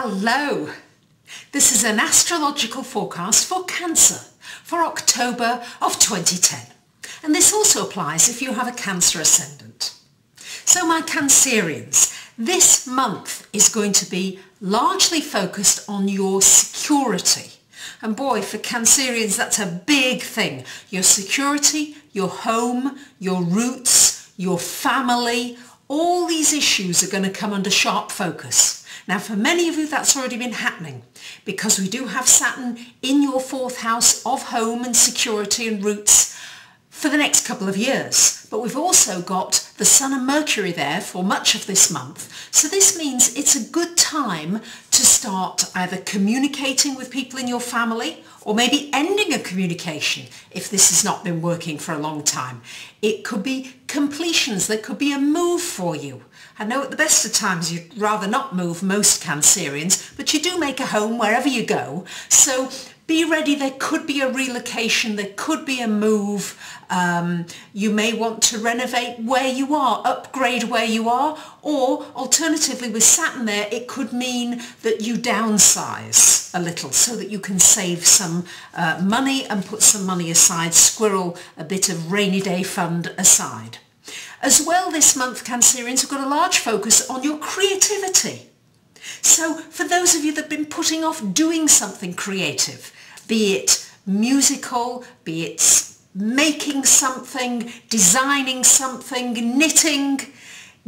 Hello! This is an astrological forecast for Cancer for October of 2010. And this also applies if you have a Cancer ascendant. So my Cancerians, this month is going to be largely focused on your security. And boy, for Cancerians, that's a big thing. Your security, your home, your roots, your family, all these issues are going to come under sharp focus. Now, for many of you, that's already been happening because we do have Saturn in your fourth house of home and security and roots for the next couple of years. But we've also got the Sun and Mercury there for much of this month. So this means it's a good time to start either communicating with people in your family or maybe ending a communication if this has not been working for a long time. It could be completions, there could be a move for you. I know at the best of times you'd rather not move, most Cancerians, but you do make a home wherever you go. So be ready, there could be a relocation, there could be a move. You may want to renovate where you are, upgrade where you are, or alternatively with Saturn there, it could mean that you downsize a little so that you can save some money and put some money aside, squirrel a bit of rainy day fund aside. As well this month, Cancerians, have got a large focus on your creativity. So for those of you that have been putting off doing something creative, be it musical, be it making something, designing something, knitting,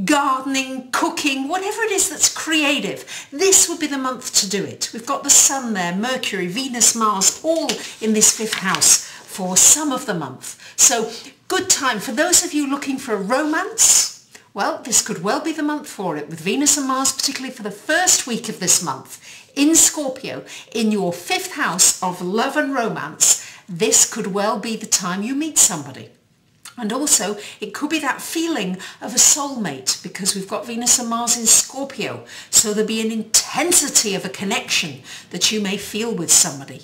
gardening, cooking, whatever it is that's creative, this would be the month to do it. We've got the Sun there, Mercury, Venus, Mars, all in this fifth house for some of the month. So good time for those of you looking for a romance. Well, this could well be the month for it, with Venus and Mars, particularly for the first week of this month in Scorpio, in your fifth house of love and romance. This could well be the time you meet somebody. And also, it could be that feeling of a soulmate because we've got Venus and Mars in Scorpio. So there'll be an intensity of a connection that you may feel with somebody.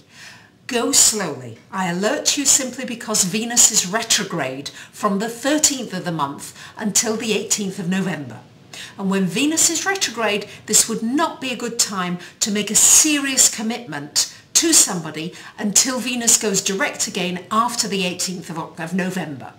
Go slowly. I alert you simply because Venus is retrograde from the 13th of the month until the 18th of November. And when Venus is retrograde, this would not be a good time to make a serious commitment to somebody until Venus goes direct again after the 18th of November.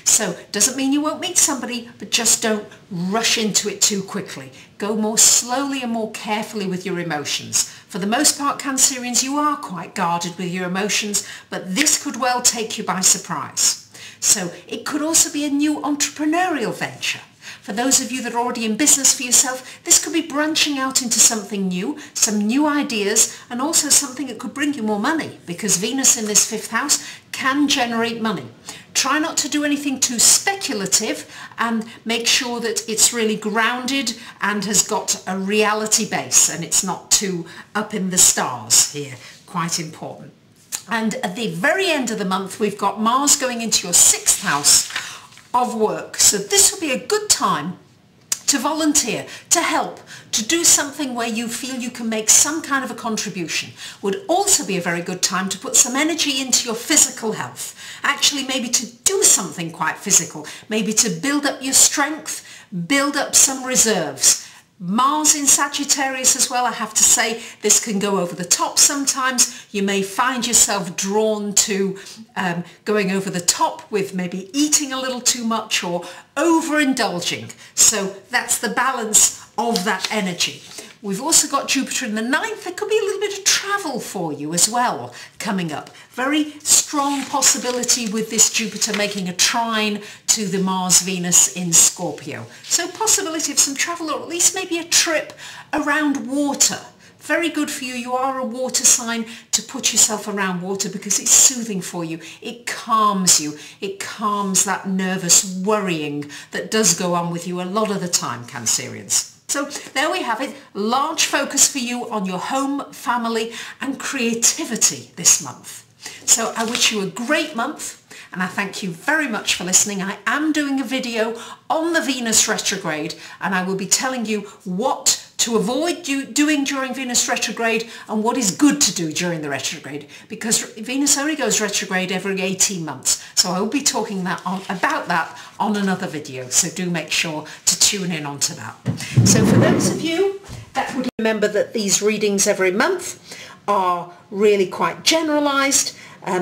So doesn't mean you won't meet somebody, but just don't rush into it too quickly. Go more slowly and more carefully with your emotions. For the most part, Cancerians, you are quite guarded with your emotions, but this could well take you by surprise. So it could also be a new entrepreneurial venture. For those of you that are already in business for yourself, this could be branching out into something new, some new ideas, and also something that could bring you more money, because Venus in this fifth house can generate money. Try not to do anything too speculative and make sure that it's really grounded and has got a reality base and it's not too up in the stars here. Quite important. And at the very end of the month, we've got Mars going into your sixth house of work. So this will be a good time to volunteer, to help, to do something where you feel you can make some kind of a contribution. Would also be a very good time to put some energy into your physical health. Actually, maybe to do something quite physical, maybe to build up your strength, build up some reserves. Mars in Sagittarius as well, I have to say, this can go over the top sometimes. You may find yourself drawn to going over the top with maybe eating a little too much or overindulging. So that's the balance of that energy. We've also got Jupiter in the ninth. There could be a little bit of travel for you as well coming up. Very strong possibility with this Jupiter making a trine to the Mars-Venus in Scorpio. So possibility of some travel, or at least maybe a trip around water. Very good for you. You are a water sign, to put yourself around water because it's soothing for you. It calms you. It calms that nervous worrying that does go on with you a lot of the time, Cancerians. So there we have it, large focus for you on your home, family and creativity this month. So I wish you a great month and I thank you very much for listening. I am doing a video on the Venus retrograde and I will be telling you what to avoid doing during Venus retrograde and what is good to do during the retrograde, because Venus only goes retrograde every 18 months. So I will be talking about that on another video. So do make sure to tune in onto that. So for those of you that would Remember that these readings every month are really quite generalised,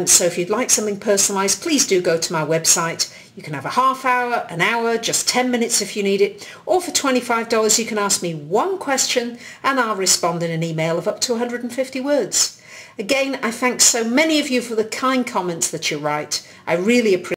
so if you'd like something personalised, please do go to my website. You can have a half hour, an hour, just 10 minutes if you need it, or for $25 you can ask me one question and I'll respond in an email of up to 150 words. Again, I thank so many of you for the kind comments that you write. I really appreciate it.